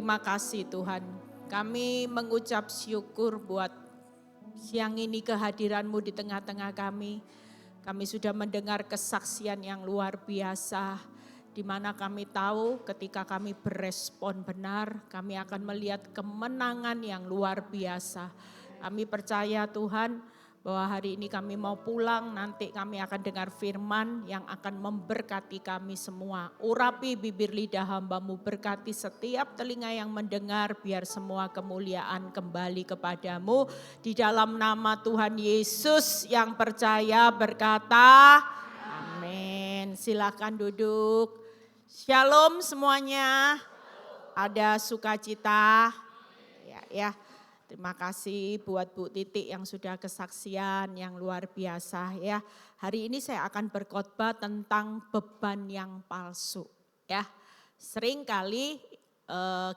terima kasih Tuhan. Kami mengucap syukur buat siang ini kehadiran-Mu di tengah-tengah kami. Kami sudah mendengar kesaksian yang luar biasa, di mana kami tahu ketika kami berespon benar, kami akan melihat kemenangan yang luar biasa. Kami percaya Tuhan, bahwa hari ini kami mau pulang, nanti kami akan dengar firman yang akan memberkati kami semua. Urapi bibir lidah hamba-Mu, berkati setiap telinga yang mendengar, biar semua kemuliaan kembali kepadamu. Di dalam nama Tuhan Yesus yang percaya berkata, amin. Silakan duduk. Shalom semuanya. Ada sukacita. Ya. Terima kasih buat Bu Titik yang sudah kesaksian yang luar biasa ya. Hari ini saya akan berkhotbah tentang beban yang palsu ya. Seringkali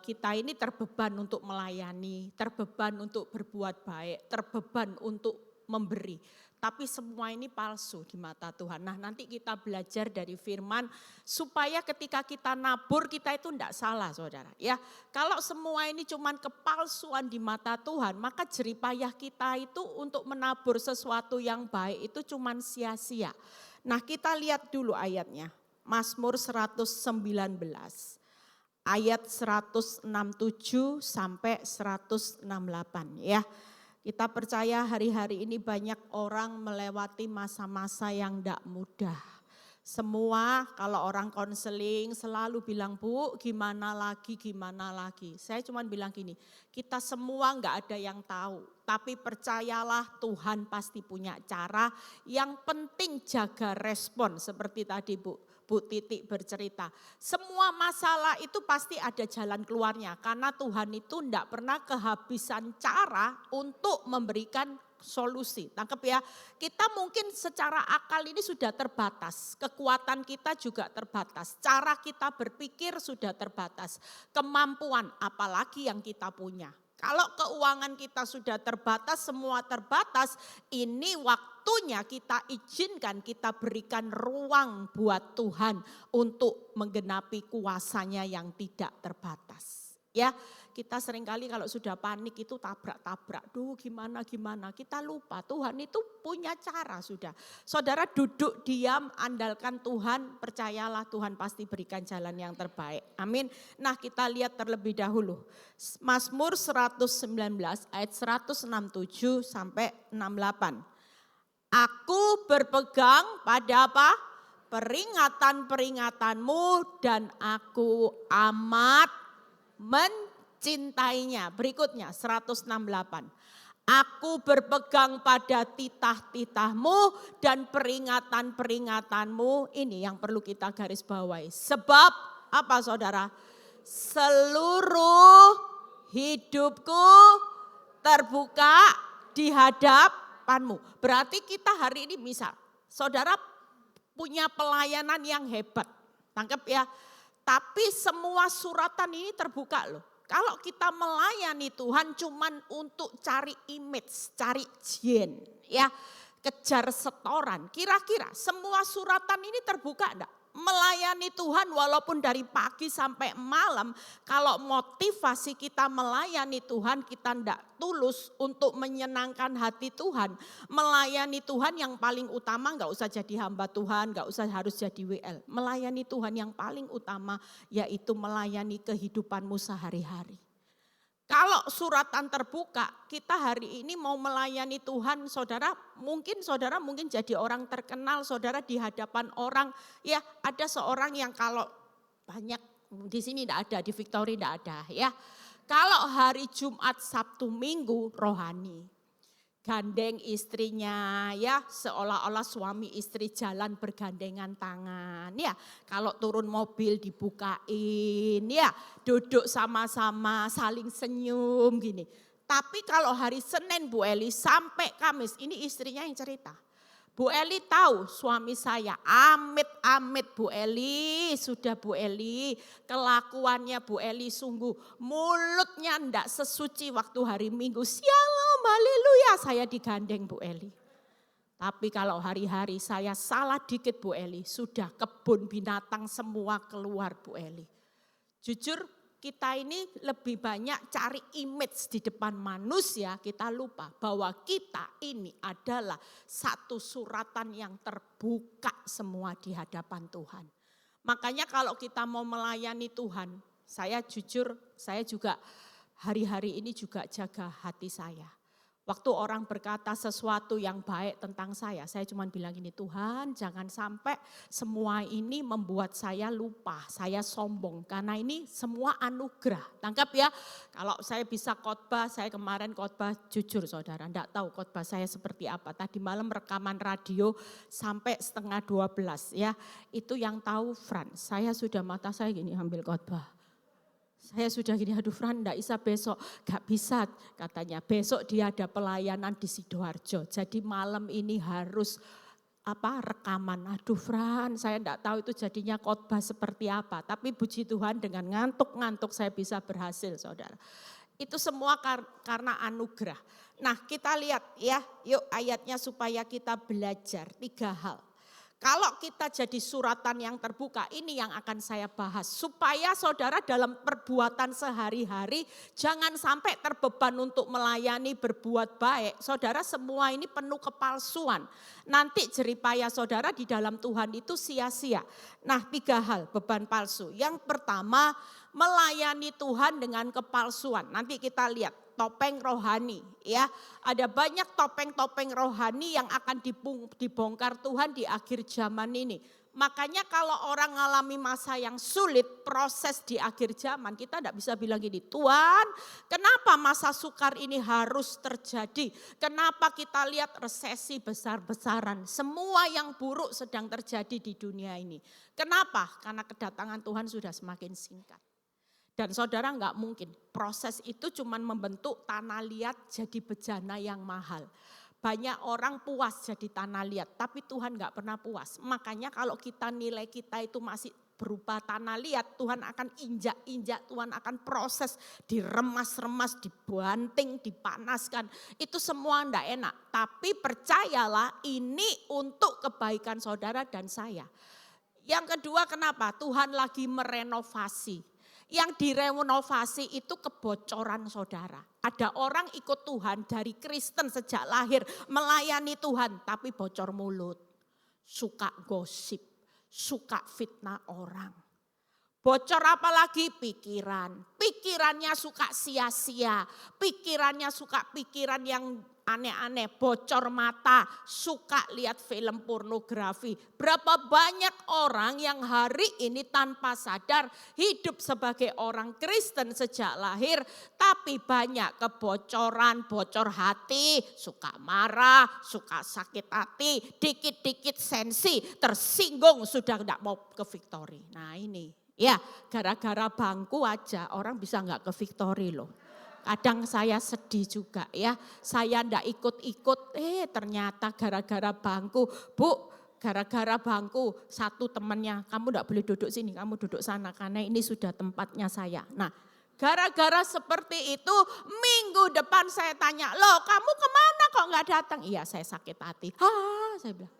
kita ini terbeban untuk melayani, terbeban untuk berbuat baik, terbeban untuk memberi. Tapi semua ini palsu di mata Tuhan. Nah nanti kita belajar dari firman supaya ketika kita nabur kita itu tidak salah saudara. Ya, kalau semua ini cuman kepalsuan di mata Tuhan maka jeripayah kita itu untuk menabur sesuatu yang baik itu cuman sia-sia. Nah kita lihat dulu ayatnya. Mazmur 119 ayat 167 sampai 168 ya. Kita percaya hari-hari ini banyak orang melewati masa-masa yang tidak mudah. Semua kalau orang konseling selalu bilang, Bu gimana lagi. Saya cuma bilang gini, kita semua enggak ada yang tahu. Tapi percayalah Tuhan pasti punya cara. Yang penting jaga respon seperti tadi Bu Titik bercerita. Semua masalah itu pasti ada jalan keluarnya. Karena Tuhan itu tidak pernah kehabisan cara untuk memberikan solusi. Tangkap ya, kita mungkin secara akal ini sudah terbatas. Kekuatan kita juga terbatas. Cara kita berpikir sudah terbatas. Kemampuan apalagi yang kita punya. Kalau keuangan kita sudah terbatas, semua terbatas, ini waktunya kita izinkan, kita berikan ruang buat Tuhan untuk menggenapi kuasanya yang tidak terbatas. Ya, kita seringkali kalau sudah panik itu tabrak-tabrak, gimana, kita lupa Tuhan itu punya cara sudah. Saudara duduk diam, andalkan Tuhan, percayalah Tuhan pasti berikan jalan yang terbaik. Amin. Nah kita lihat terlebih dahulu. Mazmur 119 ayat 167 sampai 68. Aku berpegang pada apa? Peringatan-peringatanmu dan aku amat mencintainya. Berikutnya 168. Aku berpegang pada titah-titahmu dan peringatan-peringatanmu. Ini yang perlu kita garis bawahi. Sebab apa saudara? Seluruh hidupku terbuka di hadapanmu. Berarti kita hari ini misal, saudara punya pelayanan yang hebat. Tangkap ya. Tapi semua suratan ini terbuka loh. Kalau kita melayani Tuhan cuman untuk cari image, cari jen, ya, kejar setoran. Kira-kira semua suratan ini terbuka enggak? Melayani Tuhan walaupun dari pagi sampai malam, kalau motivasi kita melayani Tuhan kita enggak tulus untuk menyenangkan hati Tuhan. Melayani Tuhan yang paling utama enggak usah jadi hamba Tuhan, enggak usah harus jadi WL. Melayani Tuhan yang paling utama yaitu melayani kehidupanmu sehari-hari. Kalau suratan terbuka, kita hari ini mau melayani Tuhan, saudara mungkin jadi orang terkenal, saudara di hadapan orang. Ya ada seorang yang kalau banyak di sini tidak ada, di Victory tidak ada ya. Kalau hari Jumat, Sabtu, Minggu rohani. Gandeng istrinya ya, seolah-olah suami istri jalan bergandengan tangan ya. Kalau turun mobil dibukain ya, duduk sama-sama saling senyum gini. Tapi kalau hari Senin Bu Eli sampai Kamis, ini istrinya yang cerita. Bu Eli tahu suami saya, amit-amit Bu Eli, sudah Bu Eli, kelakuannya Bu Eli sungguh mulutnya ndak sesuci waktu hari Minggu. Shalom, haleluya, saya digandeng Bu Eli. Tapi kalau hari-hari saya salah dikit Bu Eli, sudah kebun binatang semua keluar Bu Eli. Jujur kita ini lebih banyak cari image di depan manusia, kita lupa bahwa kita ini adalah satu suratan yang terbuka semua di hadapan Tuhan. Makanya kalau kita mau melayani Tuhan, saya jujur, saya juga hari-hari ini juga jaga hati saya. Waktu orang berkata sesuatu yang baik tentang saya cuma bilang gini, Tuhan jangan sampai semua ini membuat saya lupa, saya sombong. Karena ini semua anugerah, tangkap ya. Kalau saya bisa khotbah, saya kemarin khotbah jujur saudara, enggak tahu khotbah saya seperti apa. Tadi malam rekaman radio sampai 11:30 ya. Itu yang tahu Fran, saya sudah mata saya gini ambil khotbah. Saya sudah gini, aduh Fran enggak bisa besok, gak bisa katanya. Besok dia ada pelayanan di Sidoarjo, jadi malam ini harus rekaman. Aduh Fran, saya enggak tahu itu jadinya khotbah seperti apa. Tapi puji Tuhan dengan ngantuk-ngantuk saya bisa berhasil saudara. Itu semua karena anugerah. Nah kita lihat ya, yuk ayatnya supaya kita belajar 3 hal. Kalau kita jadi suratan yang terbuka, ini yang akan saya bahas. Supaya saudara dalam perbuatan sehari-hari jangan sampai terbeban untuk melayani berbuat baik. Saudara semua ini penuh kepalsuan. Nanti jeripaya saudara di dalam Tuhan itu sia-sia. Nah 3 hal beban palsu. Yang pertama melayani Tuhan dengan kepalsuan. Nanti kita lihat. Topeng rohani ya, ada banyak topeng-topeng rohani yang akan dibongkar Tuhan di akhir zaman ini. Makanya kalau orang mengalami masa yang sulit, proses di akhir zaman, kita tidak bisa bilang gini, Tuhan kenapa masa sukar ini harus terjadi? Kenapa kita lihat resesi besar-besaran? Semua yang buruk sedang terjadi di dunia ini. Kenapa? Karena kedatangan Tuhan sudah semakin singkat. Dan saudara enggak mungkin, proses itu cuma membentuk tanah liat jadi bejana yang mahal. Banyak orang puas jadi tanah liat, tapi Tuhan enggak pernah puas. Makanya kalau kita nilai kita itu masih berupa tanah liat, Tuhan akan injak-injak, Tuhan akan proses, diremas-remas, dibanting, dipanaskan. Itu semua enggak enak, tapi percayalah ini untuk kebaikan saudara dan saya. Yang kedua kenapa? Tuhan lagi merenovasi. Yang direnovasi itu kebocoran saudara. Ada orang ikut Tuhan dari Kristen sejak lahir melayani Tuhan tapi bocor mulut. Suka gosip, suka fitnah orang. Bocor apalagi pikiran. Pikirannya suka sia-sia, pikirannya suka pikiran yang aneh-aneh, bocor mata, suka lihat film pornografi. Berapa banyak orang yang hari ini tanpa sadar hidup sebagai orang Kristen sejak lahir, tapi banyak kebocoran, bocor hati, suka marah, suka sakit hati, dikit-dikit sensi, tersinggung sudah tidak mau ke Victory. Nah ini, ya gara-gara bangku aja orang bisa nggak ke Victory loh. Kadang saya sedih juga ya, saya ndak ikut-ikut, ternyata gara-gara bangku. Bu, gara-gara bangku satu temannya, kamu ndak boleh duduk sini, kamu duduk sana karena ini sudah tempatnya saya. Nah gara-gara seperti itu minggu depan saya tanya, loh kamu kemana kok nggak datang? Iya saya sakit hati, saya bilang.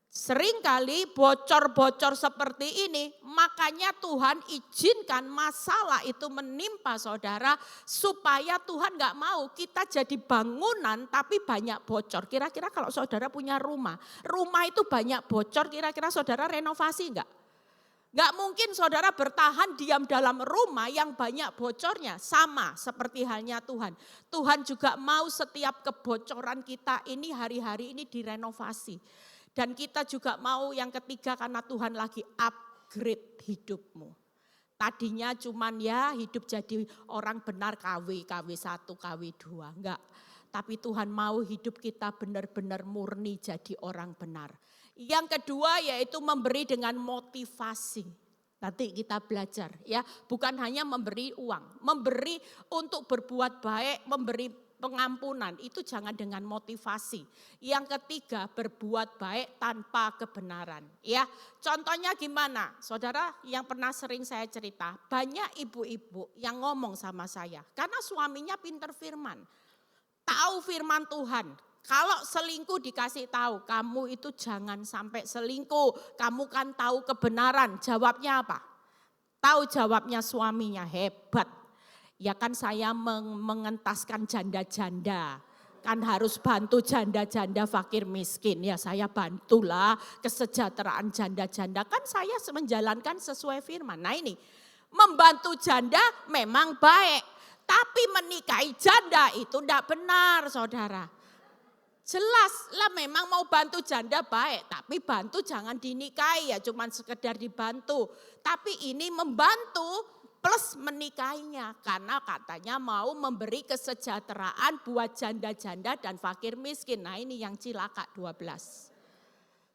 Sering kali bocor-bocor seperti ini, makanya Tuhan izinkan masalah itu menimpa saudara supaya Tuhan gak mau kita jadi bangunan tapi banyak bocor. Kira-kira kalau saudara punya rumah itu banyak bocor, kira-kira saudara renovasi enggak? Gak mungkin saudara bertahan diam dalam rumah yang banyak bocornya. Sama seperti halnya Tuhan. Tuhan juga mau setiap kebocoran kita ini hari-hari ini direnovasi. Dan kita juga mau yang ketiga karena Tuhan lagi upgrade hidupmu. Tadinya cuman ya hidup jadi orang benar KW 1, KW 2. Enggak. Tapi Tuhan mau hidup kita benar-benar murni jadi orang benar. Yang kedua yaitu memberi dengan motivasi. Nanti kita belajar ya. Bukan hanya memberi uang. Memberi untuk berbuat baik, memberi pengampunan itu jangan dengan motivasi. Yang ketiga berbuat baik tanpa kebenaran. Ya, contohnya gimana? Saudara yang pernah sering saya cerita, banyak ibu-ibu yang ngomong sama saya karena suaminya pinter firman. Tahu firman Tuhan. Kalau selingkuh dikasih tahu, kamu itu jangan sampai selingkuh. Kamu kan tahu kebenaran. Jawabnya apa? Tahu jawabnya suaminya, hebat. Ya kan saya mengentaskan janda-janda. Kan harus bantu janda-janda fakir miskin. Ya saya bantulah kesejahteraan janda-janda. Kan saya menjalankan sesuai firman. Nah ini, membantu janda memang baik. Tapi menikahi janda itu tidak benar saudara. Jelas lah memang mau bantu janda baik, tapi bantu jangan dinikahi ya cuman sekedar dibantu. Tapi ini membantu plus menikahinya karena katanya mau memberi kesejahteraan buat janda-janda dan fakir miskin. Nah ini yang cilaka 12.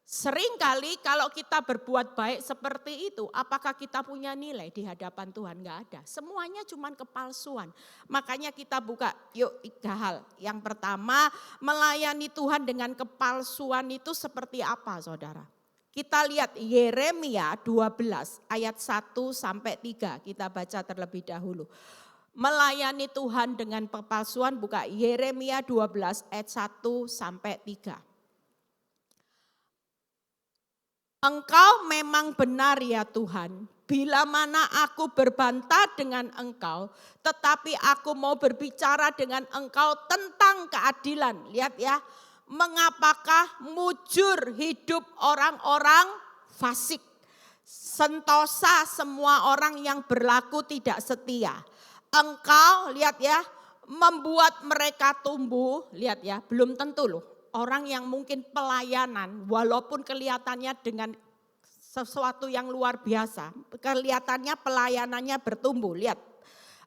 Seringkali kalau kita berbuat baik seperti itu, apakah kita punya nilai di hadapan Tuhan? Enggak ada. Semuanya cuma kepalsuan. Makanya kita buka yuk 3 hal. Yang pertama, melayani Tuhan dengan kepalsuan itu seperti apa saudara? Kita lihat Yeremia 12 ayat 1 sampai 3. Kita baca terlebih dahulu. Melayani Tuhan dengan kepalsuan, buka Yeremia 12 ayat 1 sampai 3. Engkau memang benar ya Tuhan, bila mana aku berbantah dengan engkau, tetapi aku mau berbicara dengan engkau tentang keadilan. Lihat ya, mengapakah mujur hidup orang-orang fasik, sentosa semua orang yang berlaku tidak setia. Engkau lihat ya, membuat mereka tumbuh, lihat ya, belum tentu loh. Orang yang mungkin pelayanan walaupun kelihatannya dengan sesuatu yang luar biasa. Kelihatannya pelayanannya bertumbuh. Lihat,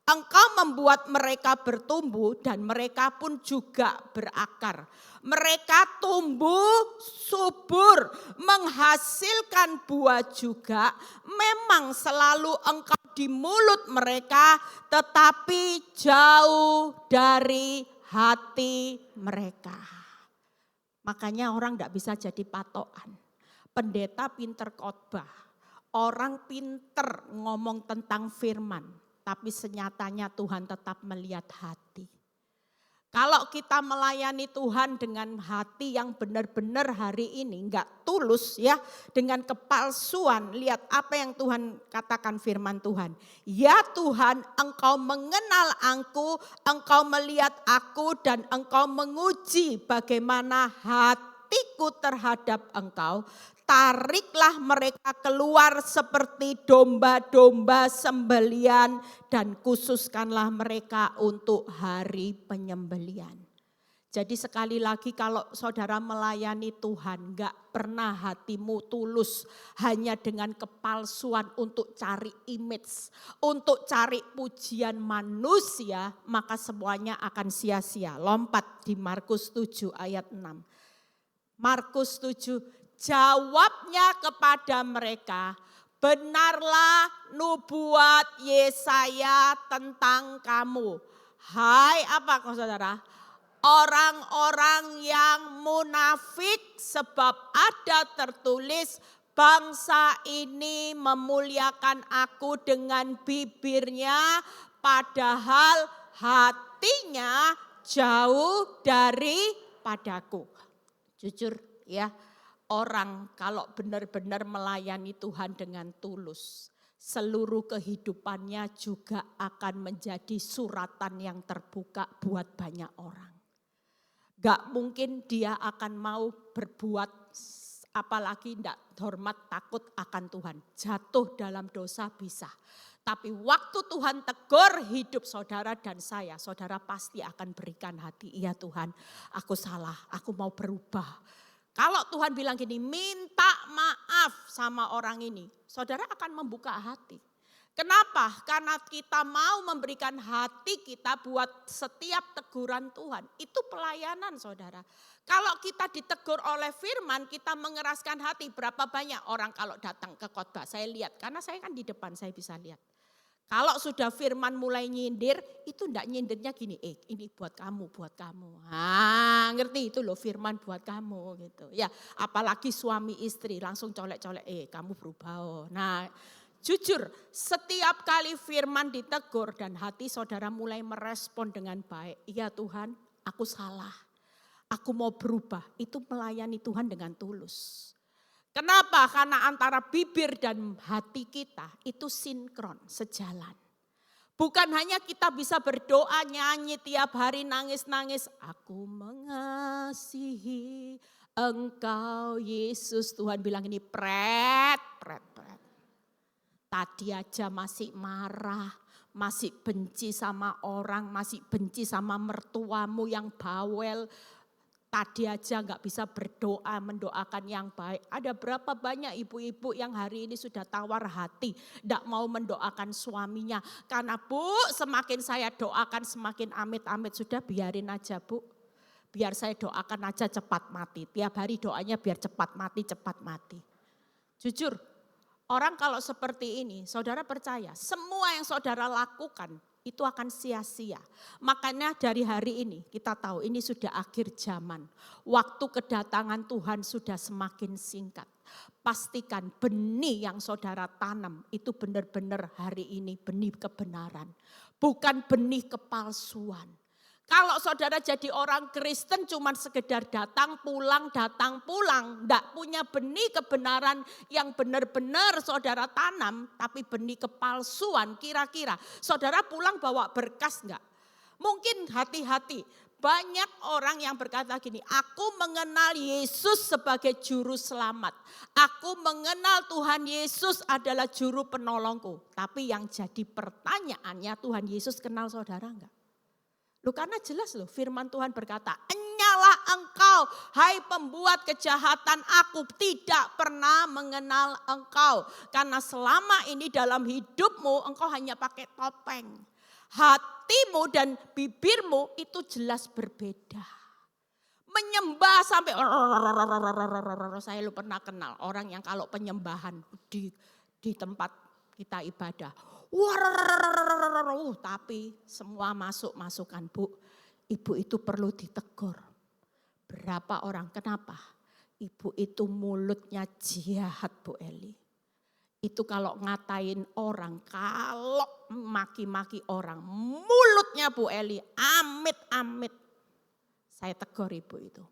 engkau membuat mereka bertumbuh dan mereka pun juga berakar. Mereka tumbuh subur, menghasilkan buah juga. Memang selalu engkau di mulut mereka tetapi jauh dari hati mereka. Makanya orang tidak bisa jadi patokan. Pendeta pinter khotbah, orang pinter ngomong tentang firman. Tapi senyatanya Tuhan tetap melihat hati. Kalau kita melayani Tuhan dengan hati yang benar-benar hari ini enggak tulus ya, dengan kepalsuan, lihat apa yang Tuhan katakan firman Tuhan. Ya Tuhan, engkau mengenal aku, engkau melihat aku dan engkau menguji bagaimana hatiku terhadap engkau. Tariklah mereka keluar seperti domba-domba sembelian dan khususkanlah mereka untuk hari penyembelian. Jadi sekali lagi kalau saudara melayani Tuhan gak pernah hatimu tulus hanya dengan kepalsuan untuk cari image, untuk cari pujian manusia, maka semuanya akan sia-sia. Lompat di Markus 7 ayat 6. Markus 7. Jawabnya kepada mereka, benarlah nubuat Yesaya tentang kamu. Hai apa saudara? Orang-orang yang munafik, sebab ada tertulis bangsa ini memuliakan aku dengan bibirnya padahal hatinya jauh daripadaku. Jujur ya. Orang kalau benar-benar melayani Tuhan dengan tulus, seluruh kehidupannya juga akan menjadi suratan yang terbuka buat banyak orang. Gak mungkin dia akan mau berbuat apalagi tidak hormat takut akan Tuhan. Jatuh dalam dosa bisa. Tapi waktu Tuhan tegur hidup saudara dan saya, saudara pasti akan berikan hati. Iya Tuhan, aku salah, aku mau berubah. Kalau Tuhan bilang gini, minta maaf sama orang ini, saudara akan membuka hati. Kenapa? Karena kita mau memberikan hati kita buat setiap teguran Tuhan. Itu pelayanan saudara. Kalau kita ditegur oleh firman, kita mengeraskan hati. Berapa banyak orang kalau datang ke khotbah, saya lihat. Karena saya kan di depan, saya bisa lihat. Kalau sudah firman mulai nyindir, itu enggak nyindirnya gini, ini buat kamu, buat kamu. Ngerti itu loh firman buat kamu gitu. Ya, apalagi suami istri langsung colek-colek, kamu berubah. Nah, jujur, setiap kali firman ditegur dan hati saudara mulai merespon dengan baik. Iya Tuhan, aku salah. Aku mau berubah. Itu melayani Tuhan dengan tulus. Kenapa? Karena antara bibir dan hati kita itu sinkron, sejalan. Bukan hanya kita bisa berdoa, nyanyi tiap hari, nangis-nangis. Aku mengasihi Engkau Yesus. Tuhan bilang ini pret. Tadi aja masih marah, masih benci sama orang, masih benci sama mertuamu yang bawel. Tadi aja nggak bisa berdoa, mendoakan yang baik. Ada berapa banyak ibu-ibu yang hari ini sudah tawar hati, nggak mau mendoakan suaminya. Karena Bu, semakin saya doakan semakin amit-amit, sudah biarin aja Bu. Biar saya doakan aja cepat mati. Tiap hari doanya biar cepat mati. Jujur, orang kalau seperti ini, saudara percaya semua yang saudara lakukan itu akan sia-sia. Makanya dari hari ini kita tahu ini sudah akhir zaman. Waktu kedatangan Tuhan sudah semakin singkat. Pastikan benih yang saudara tanam itu benar-benar hari ini benih kebenaran. Bukan benih kepalsuan. Kalau saudara jadi orang Kristen cuma sekedar datang pulang, enggak punya benih kebenaran yang benar-benar saudara tanam, tapi benih kepalsuan, kira-kira saudara pulang bawa berkas enggak? Mungkin hati-hati, banyak orang yang berkata gini, aku mengenal Yesus sebagai juru selamat. Aku mengenal Tuhan Yesus adalah juru penolongku. Tapi yang jadi pertanyaannya, Tuhan Yesus kenal saudara enggak? Loh, karena jelas loh firman Tuhan berkata, "Enyalah engkau, hai pembuat kejahatan, aku tidak pernah mengenal engkau." Karena selama ini dalam hidupmu engkau hanya pakai topeng. Hatimu dan bibirmu itu jelas berbeda. Menyembah sampai saya lu pernah kenal orang yang kalau penyembahan di tempat kita ibadah. Tapi semua masuk-masukan Bu. Ibu itu perlu ditegur. Berapa orang, kenapa? Ibu itu mulutnya jahat Bu Eli. Itu kalau ngatain orang, kalau maki-maki orang, mulutnya Bu Eli amit-amit. Saya tegur ibu itu.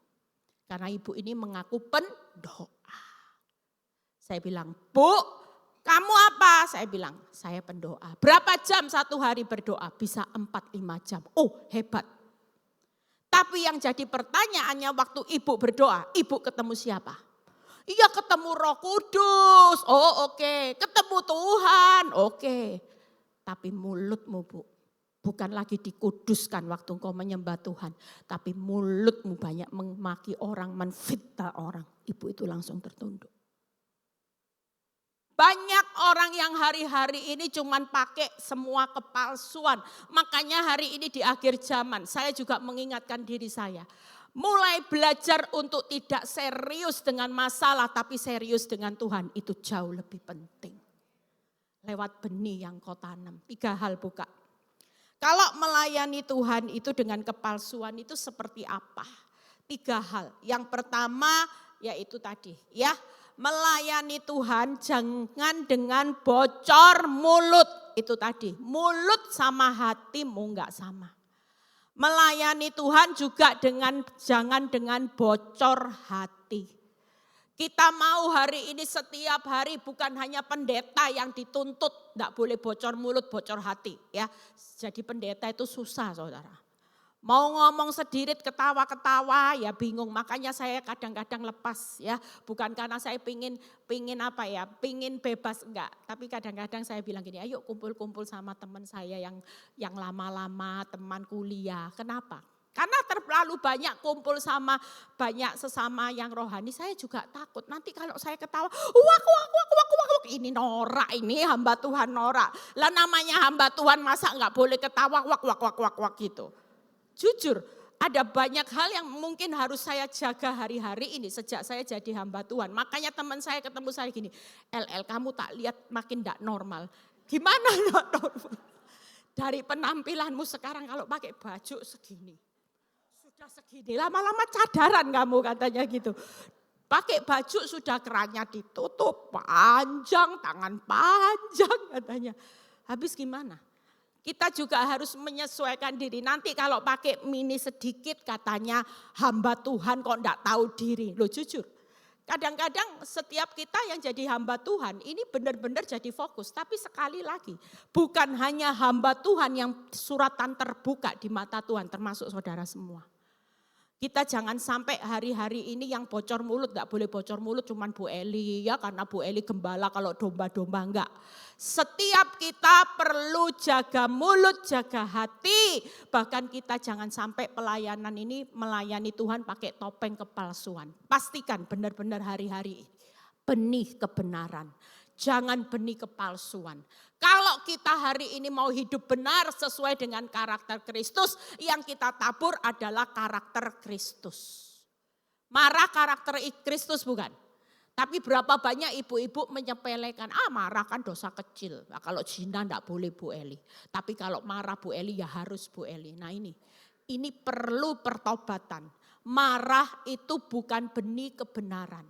Karena ibu ini mengaku pendoa. Saya bilang, Bu, kamu apa? Saya bilang, saya pendoa. Berapa jam satu hari berdoa? Bisa 4-5 jam. Oh, hebat. Tapi yang jadi pertanyaannya waktu ibu berdoa, ibu ketemu siapa? Iya, ketemu Roh Kudus. Oh, oke. Ketemu Tuhan. Oke. Tapi mulutmu Bu, bukan lagi dikuduskan waktu engkau menyembah Tuhan. Tapi mulutmu banyak memaki orang, menfitnah orang. Ibu itu langsung tertunduk. Banyak orang yang hari-hari ini cuman pakai semua kepalsuan. Makanya hari ini di akhir zaman saya juga mengingatkan diri saya. Mulai belajar untuk tidak serius dengan masalah tapi serius dengan Tuhan. Itu jauh lebih penting. Lewat benih yang kau tanam. 3 hal buka. Kalau melayani Tuhan itu dengan kepalsuan itu seperti apa? 3 hal. Yang pertama yaitu tadi ya. Melayani Tuhan jangan dengan bocor mulut. Itu tadi, mulut sama hatimu enggak sama. Melayani Tuhan juga jangan dengan bocor hati. Kita mau hari ini setiap hari bukan hanya pendeta yang dituntut. Enggak boleh bocor mulut, bocor hati. Ya. Jadi pendeta itu susah saudara. Mau ngomong sedirit ketawa-ketawa ya bingung. Makanya saya kadang-kadang lepas ya. Bukan karena saya pingin bebas enggak. Tapi kadang-kadang saya bilang gini, ayo kumpul-kumpul sama teman saya yang lama-lama, teman kuliah. Kenapa? Karena terlalu banyak kumpul sama banyak sesama yang rohani. Saya juga takut nanti kalau saya ketawa, wak. Ini norak, ini hamba Tuhan norak. Lah namanya hamba Tuhan masa enggak boleh ketawa wak gitu. Jujur, ada banyak hal yang mungkin harus saya jaga hari-hari ini sejak saya jadi hamba Tuhan. Makanya teman saya ketemu saya gini, LL kamu tak lihat makin tidak normal. Gimana tidak normal? Dari penampilanmu sekarang kalau pakai baju segini. Sudah segini, lama-lama cadaran kamu katanya gitu. Pakai baju sudah kerannya ditutup, panjang, tangan panjang katanya. Habis gimana? Kita juga harus menyesuaikan diri. Nanti kalau pakai mini sedikit katanya hamba Tuhan kok enggak tahu diri. Loh jujur, Kadang-kadang setiap kita yang jadi hamba Tuhan ini benar-benar jadi fokus. Tapi sekali lagi bukan hanya hamba Tuhan yang suratan terbuka di mata Tuhan termasuk saudara semua. Kita jangan sampai hari-hari ini yang bocor mulut, gak boleh bocor mulut cuman Bu Eli ya karena Bu Eli gembala kalau domba-domba enggak. Setiap kita perlu jaga mulut, jaga hati. Bahkan kita jangan sampai pelayanan ini melayani Tuhan pakai topeng kepalsuan. Pastikan benar-benar hari-hari benih kebenaran. Jangan benih kepalsuan. Kalau kita hari ini mau hidup benar sesuai dengan karakter Kristus, yang kita tabur adalah karakter Kristus. Marah karakter Kristus bukan? Tapi berapa banyak ibu-ibu menyepelekan, marah kan dosa kecil. Nah, kalau zina enggak boleh Bu Eli. Tapi kalau marah Bu Eli ya harus Bu Eli. Nah ini perlu pertobatan. Marah itu bukan benih kebenaran.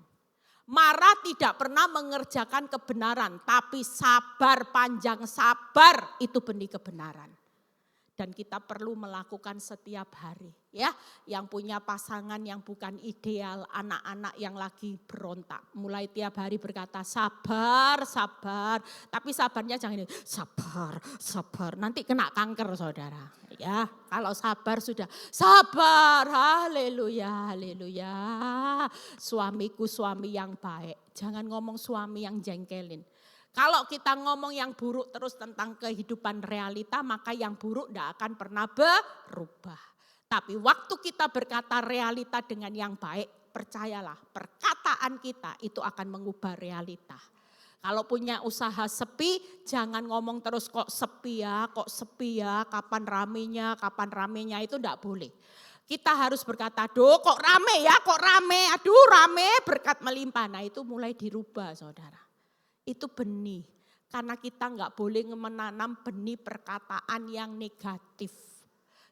Marah tidak pernah mengerjakan kebenaran, tapi sabar, panjang sabar itu benih kebenaran. Dan kita perlu melakukan setiap hari. Ya, yang punya pasangan yang bukan ideal, anak-anak yang lagi berontak. Mulai tiap hari berkata sabar, sabar. Tapi sabarnya jangan ini, sabar, sabar. Nanti kena kanker saudara. Ya, kalau sabar sudah, sabar, haleluya, haleluya. Suamiku suami yang baik. Jangan ngomong suami yang jengkelin. Kalau kita ngomong yang buruk terus tentang kehidupan realita, maka yang buruk tidak akan pernah berubah. Tapi waktu kita berkata realita dengan yang baik, percayalah perkataan kita itu akan mengubah realita. Kalau punya usaha sepi, jangan ngomong terus kok sepi ya, kapan ramenya itu tidak boleh. Kita harus berkata, kok rame ya, aduh rame berkat melimpah. Nah itu mulai dirubah saudara. Itu benih, karena kita enggak boleh menanam benih perkataan yang negatif.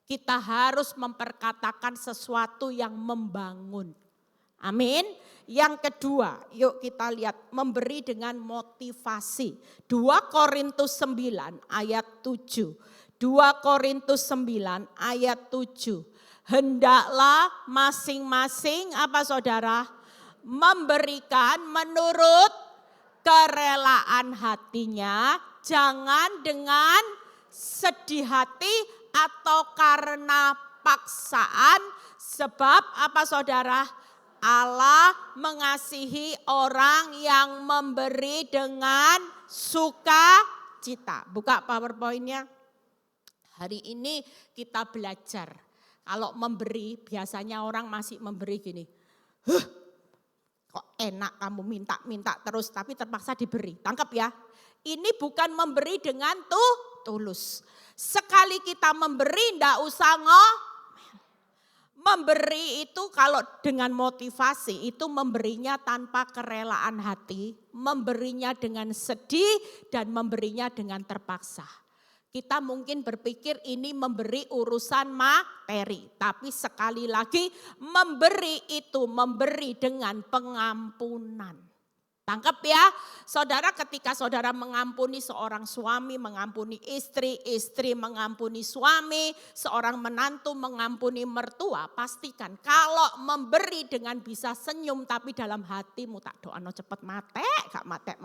Kita harus memperkatakan sesuatu yang membangun. Amin. Yang kedua, yuk kita lihat memberi dengan motivasi. 2 Korintus 9 ayat 7. 2 Korintus 9 ayat 7. Hendaklah masing-masing apa saudara? Memberikan menurut kerelaan hatinya, jangan dengan sedih hati atau karena paksaan. Sebab apa saudara? Allah mengasihi orang yang memberi dengan sukacita. Buka PowerPoint-nya. Hari ini kita belajar. Kalau memberi, biasanya orang masih memberi gini. Kok enak kamu minta terus tapi terpaksa diberi. Tangkap ya. Ini bukan memberi dengan tulus. Sekali kita memberi enggak usah memberi itu kalau dengan motivasi itu memberinya tanpa kerelaan hati. Memberinya dengan sedih dan memberinya dengan terpaksa. Kita mungkin berpikir ini memberi urusan materi. Tapi sekali lagi memberi itu memberi dengan pengampunan. Tangkap ya, saudara ketika saudara mengampuni seorang suami, mengampuni istri, istri mengampuni suami, seorang menantu mengampuni mertua. Pastikan kalau memberi dengan bisa senyum tapi dalam hatimu tak doa no cepet mate, gak mate.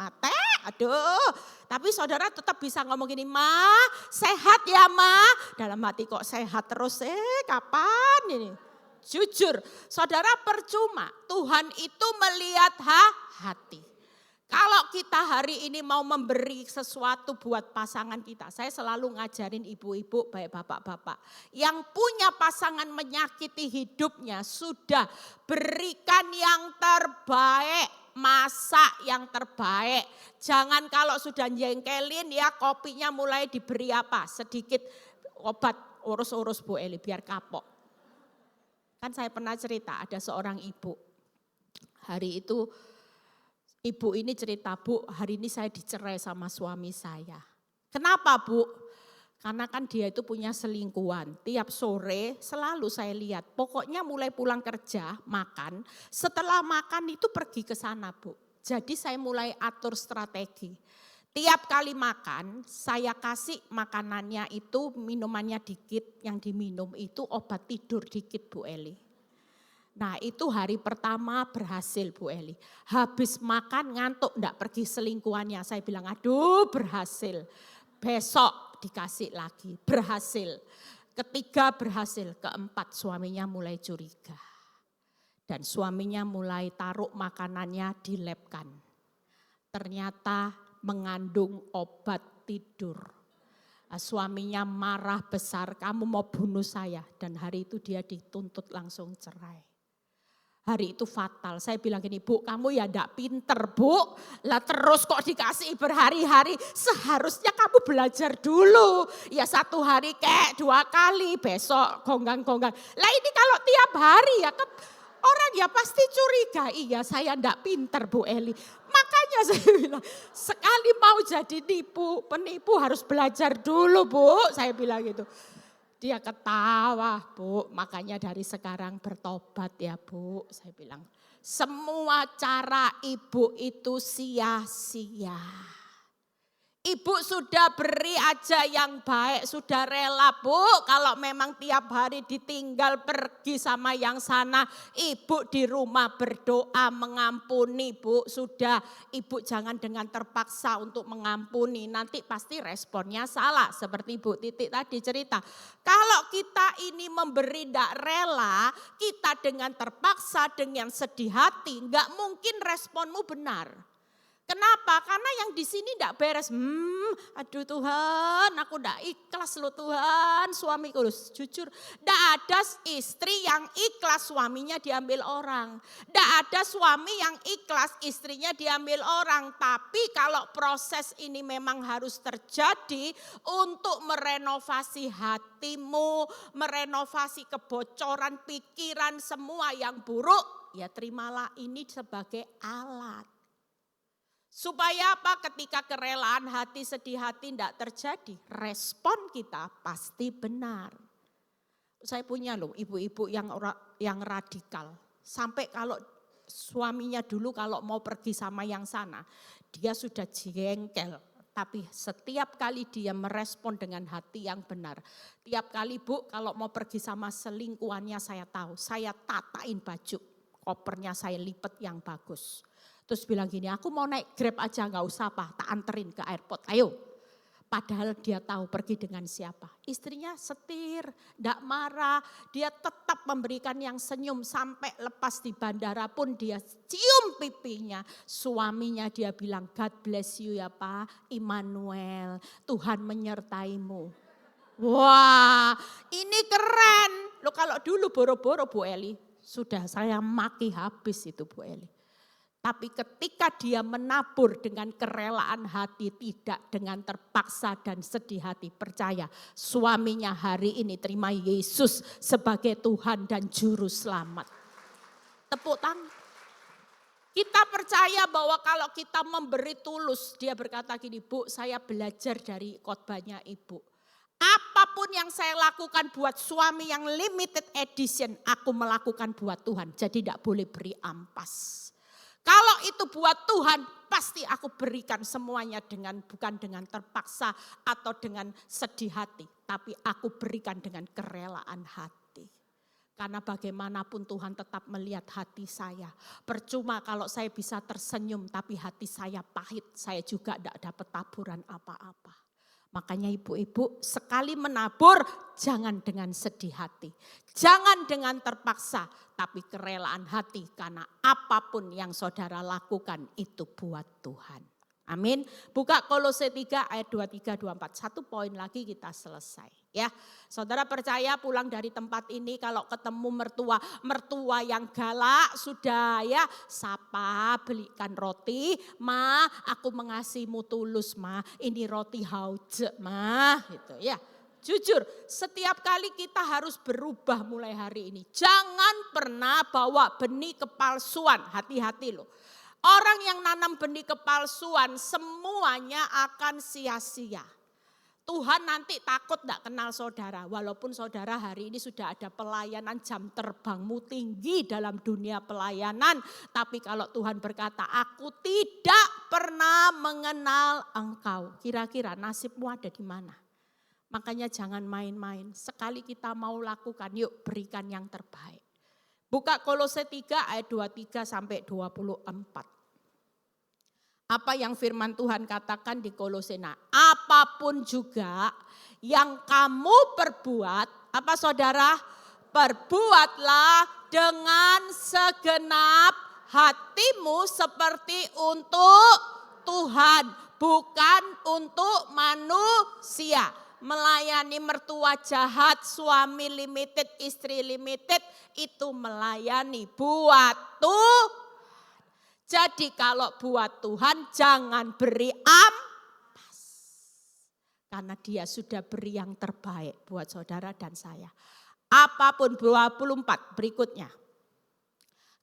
Aduh, tapi saudara tetap bisa ngomong gini, ma sehat ya ma. Dalam hati kok sehat terus, kapan ini? Jujur, saudara percuma, Tuhan itu melihat hati. Kalau kita hari ini mau memberi sesuatu buat pasangan kita, saya selalu ngajarin ibu-ibu, baik bapak-bapak. Yang punya pasangan menyakiti hidupnya, sudah berikan yang terbaik, masak yang terbaik. Jangan kalau sudah jengkelin ya kopinya mulai diberi apa, sedikit obat urus-urus Bu Eli biar kapok. Kan saya pernah cerita ada seorang ibu, hari itu ibu ini cerita, Bu hari ini saya dicerai sama suami saya. Kenapa Bu? Karena kan dia itu punya selingkuhan, tiap sore selalu saya lihat, pokoknya mulai pulang kerja makan, setelah makan itu pergi ke sana Bu. Jadi saya mulai atur strategi. Tiap kali makan saya kasih makanannya itu minumannya dikit, yang diminum itu obat tidur dikit Bu Eli. Nah itu hari pertama berhasil Bu Eli. Habis makan ngantuk enggak pergi selingkuhannya. Saya bilang aduh berhasil. Besok dikasih lagi berhasil. Ketiga berhasil, keempat suaminya mulai curiga. Dan suaminya mulai taruh makanannya dilebkan. Ternyata mengandung obat tidur. Suaminya marah besar, kamu mau bunuh saya. Dan hari itu dia dituntut langsung cerai. Hari itu fatal. Saya bilang gini, Bu, kamu ya enggak pinter, Bu. Lah terus kok dikasih berhari-hari. Seharusnya kamu belajar dulu. Ya 1 hari kayak 2 kali, besok gonggang-gonggang. Lah ini kalau tiap hari ya orang ya pasti curiga. Iya saya enggak pinter Bu Eli. Makanya saya bilang, sekali mau jadi penipu harus belajar dulu Bu. Saya bilang gitu. Dia ketawa, Bu, makanya dari sekarang bertobat ya Bu. Saya bilang, semua cara ibu itu sia-sia. Ibu sudah beri aja yang baik, sudah rela Bu. Kalau memang tiap hari ditinggal pergi sama yang sana, ibu di rumah berdoa mengampuni Bu. Sudah, ibu jangan dengan terpaksa untuk mengampuni. Nanti pasti responnya salah. Seperti Bu Titik tadi cerita. Kalau kita ini memberi tidak rela, kita dengan terpaksa, dengan sedih hati, enggak mungkin responmu benar. Kenapa? Karena yang di sini enggak beres. Aduh Tuhan, aku enggak ikhlas loh Tuhan, suamiku. Jujur, enggak ada istri yang ikhlas suaminya diambil orang. Enggak ada suami yang ikhlas istrinya diambil orang. Tapi kalau proses ini memang harus terjadi untuk merenovasi hatimu, merenovasi kebocoran pikiran semua yang buruk, ya terimalah ini sebagai alat. Supaya apa? Ketika kerelaan hati, sedih hati tidak terjadi, respon kita pasti benar. Saya punya loh ibu-ibu yang radikal. Sampai kalau suaminya dulu kalau mau pergi sama yang sana, dia sudah jengkel. Tapi setiap kali dia merespon dengan hati yang benar. Tiap kali Bu kalau mau pergi sama selingkuhannya saya tahu, saya tatain baju, kopernya saya lipat yang bagus. Terus bilang gini, aku mau naik Grab aja gak usah tak anterin ke airport, ayo. Padahal dia tahu pergi dengan siapa. Istrinya setir, gak marah, dia tetap memberikan yang senyum. Sampai lepas di bandara pun dia cium pipinya. Suaminya dia bilang, God bless you ya Pak, Immanuel, Tuhan menyertaimu. Wah ini keren. Loh kalau dulu boro-boro Bu Eli, sudah saya maki habis itu Bu Eli. Tapi ketika dia menabur dengan kerelaan hati, tidak dengan terpaksa dan sedih hati, percaya suaminya hari ini terima Yesus sebagai Tuhan dan Juru Selamat. Tepuk tangan. Kita percaya bahwa kalau kita memberi tulus, dia berkata gini, Bu saya belajar dari khotbahnya Ibu. Apapun yang saya lakukan buat suami yang limited edition, aku melakukan buat Tuhan. Jadi tidak boleh beri ampas. Kalau itu buat Tuhan, pasti aku berikan semuanya bukan dengan terpaksa atau dengan sedih hati. Tapi aku berikan dengan kerelaan hati. Karena bagaimanapun Tuhan tetap melihat hati saya. Percuma kalau saya bisa tersenyum tapi hati saya pahit. Saya juga tidak dapat taburan apa-apa. Makanya ibu-ibu sekali menabur jangan dengan sedih hati. Jangan dengan terpaksa tapi kerelaan hati karena apapun yang saudara lakukan itu buat Tuhan. Amin. Buka Kolose 3 ayat 23-24. 1 poin lagi kita selesai. Ya, saudara percaya pulang dari tempat ini kalau ketemu mertua yang galak sudah ya sapa belikan roti, ma aku mengasihimu tulus ma ini roti hauce ma gitu ya. Jujur setiap kali kita harus berubah mulai hari ini. Jangan pernah bawa benih kepalsuan, hati-hati loh. Orang yang nanam benih kepalsuan semuanya akan sia-sia. Tuhan nanti takut tidak kenal saudara. Walaupun saudara hari ini sudah ada pelayanan, jam terbangmu tinggi dalam dunia pelayanan. Tapi kalau Tuhan berkata aku tidak pernah mengenal engkau. Kira-kira nasibmu ada di mana? Makanya jangan main-main. Sekali kita mau lakukan yuk berikan yang terbaik. Buka Kolose 3 ayat 23 sampai 24. Apa yang firman Tuhan katakan di Kolose? Nah, apapun juga yang kamu perbuat, apa saudara? Perbuatlah dengan segenap hatimu seperti untuk Tuhan, bukan untuk manusia. Melayani mertua jahat, suami limited, istri limited, itu melayani buat Tuhan. Jadi kalau buat Tuhan jangan beri ampas. Karena dia sudah beri yang terbaik buat saudara dan saya. Apapun 24 berikutnya.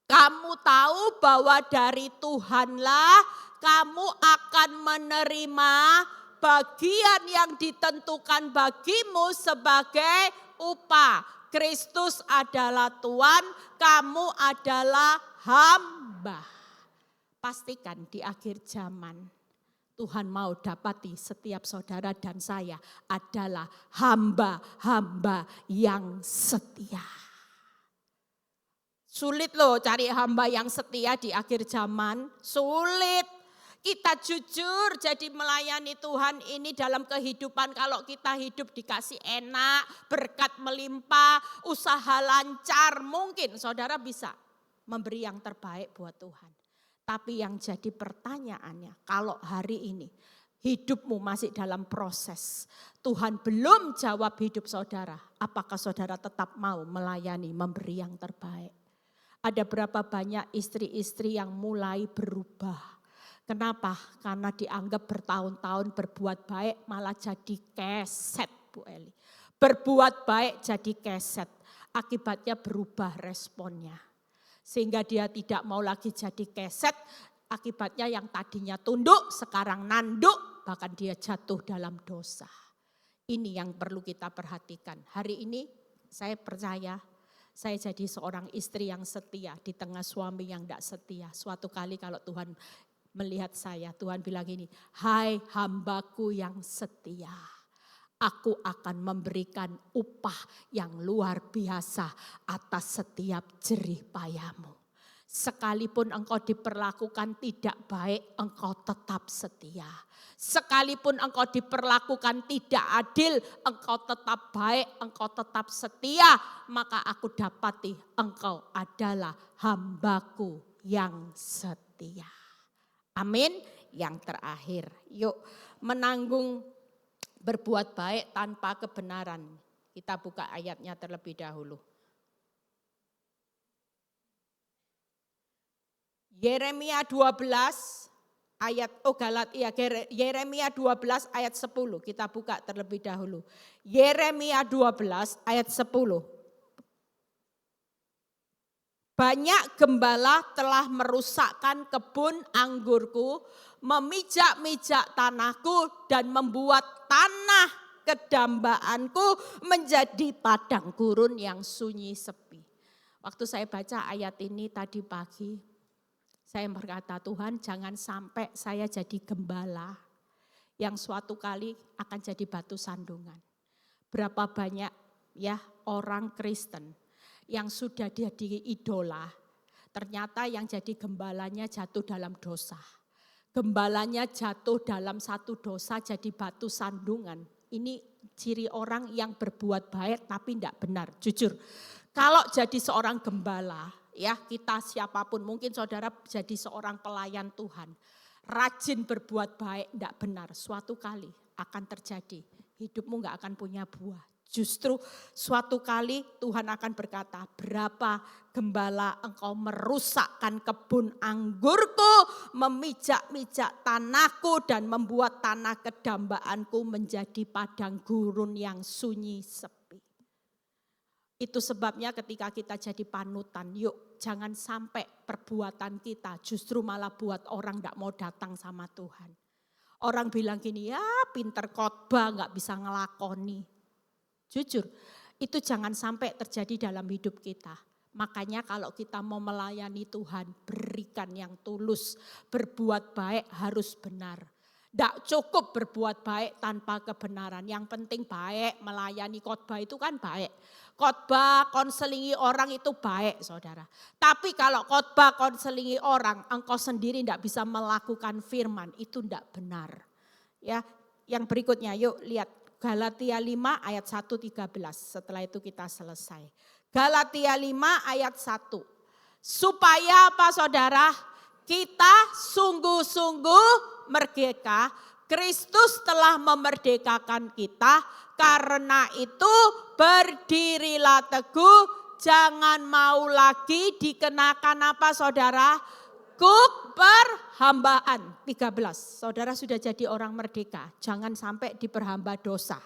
Kamu tahu bahwa dari Tuhanlah kamu akan menerima bagian yang ditentukan bagimu sebagai upah. Kristus adalah Tuhan, kamu adalah hamba. Pastikan di akhir zaman Tuhan mau dapati setiap saudara dan saya adalah hamba-hamba yang setia. Sulit loh cari hamba yang setia di akhir zaman, sulit. Kita jujur jadi melayani Tuhan ini dalam kehidupan, kalau kita hidup dikasih enak, berkat melimpah, usaha lancar, mungkin saudara bisa memberi yang terbaik buat Tuhan. Tapi yang jadi pertanyaannya, kalau hari ini hidupmu masih dalam proses, Tuhan belum jawab hidup saudara, apakah saudara tetap mau melayani, memberi yang terbaik? Ada berapa banyak istri-istri yang mulai berubah. Kenapa? Karena dianggap bertahun-tahun berbuat baik malah jadi keset, Bu Eli. Berbuat baik jadi keset, akibatnya berubah responnya. Sehingga dia tidak mau lagi jadi keset, akibatnya yang tadinya tunduk sekarang nanduk, bahkan dia jatuh dalam dosa. Ini yang perlu kita perhatikan. Hari ini saya percaya saya jadi seorang istri yang setia di tengah suami yang tidak setia. Suatu kali kalau Tuhan melihat saya, Tuhan bilang gini, hai hambaku yang setia, aku akan memberikan upah yang luar biasa atas setiap jerih payahmu. Sekalipun engkau diperlakukan tidak baik, engkau tetap setia. Sekalipun engkau diperlakukan tidak adil, engkau tetap baik, engkau tetap setia. Maka aku dapati engkau adalah hambaku yang setia. Amin. Yang terakhir, yuk menanggung berbuat baik tanpa kebenaran. Kita buka ayatnya terlebih dahulu. Yeremia 12 ayat Yeremia 12 ayat 10. Kita buka terlebih dahulu. Yeremia 12 ayat 10. Banyak gembala telah merusakkan kebun anggurku, memijak-mijak tanahku dan membuat tanah kedambaanku menjadi padang gurun yang sunyi sepi. Waktu saya baca ayat ini tadi pagi, saya berkata, Tuhan jangan sampai saya jadi gembala yang suatu kali akan jadi batu sandungan. Berapa banyak ya orang Kristen yang sudah jadi idola, ternyata yang jadi gembalanya jatuh dalam dosa. Gembalanya jatuh dalam satu dosa jadi batu sandungan. Ini ciri orang yang berbuat baik tapi tidak benar, jujur. Kalau jadi seorang gembala, ya kita siapapun, mungkin saudara jadi seorang pelayan Tuhan, rajin berbuat baik tidak benar, suatu kali akan terjadi, hidupmu gak akan punya buah. Justru suatu kali Tuhan akan berkata, berapa gembala engkau merusakkan kebun anggurku, memijak-mijak tanahku dan membuat tanah kedambaanku menjadi padang gurun yang sunyi sepi. Itu sebabnya ketika kita jadi panutan, yuk jangan sampai perbuatan kita justru malah buat orang gak mau datang sama Tuhan. Orang bilang gini, ya pinter khotbah gak bisa ngelakoni. Jujur, itu jangan sampai terjadi dalam hidup kita. Makanya kalau kita mau melayani Tuhan, berikan yang tulus. Berbuat baik harus benar. Tidak cukup berbuat baik tanpa kebenaran. Yang penting baik, melayani khotbah itu kan baik. Khotbah, konselingi orang itu baik saudara. Tapi kalau khotbah, konselingi orang, engkau sendiri tidak bisa melakukan firman, itu tidak benar. Ya, yang berikutnya yuk lihat Galatia 5 ayat 1-13. Setelah itu kita selesai. Galatia 5 ayat 1. Supaya apa saudara? Kita sungguh-sungguh merdeka. Kristus telah memerdekakan kita. Karena itu berdirilah teguh. Jangan mau lagi dikenakan apa saudara? Kuk perhambaan. 13. Saudara sudah jadi orang merdeka. Jangan sampai diperhamba dosa.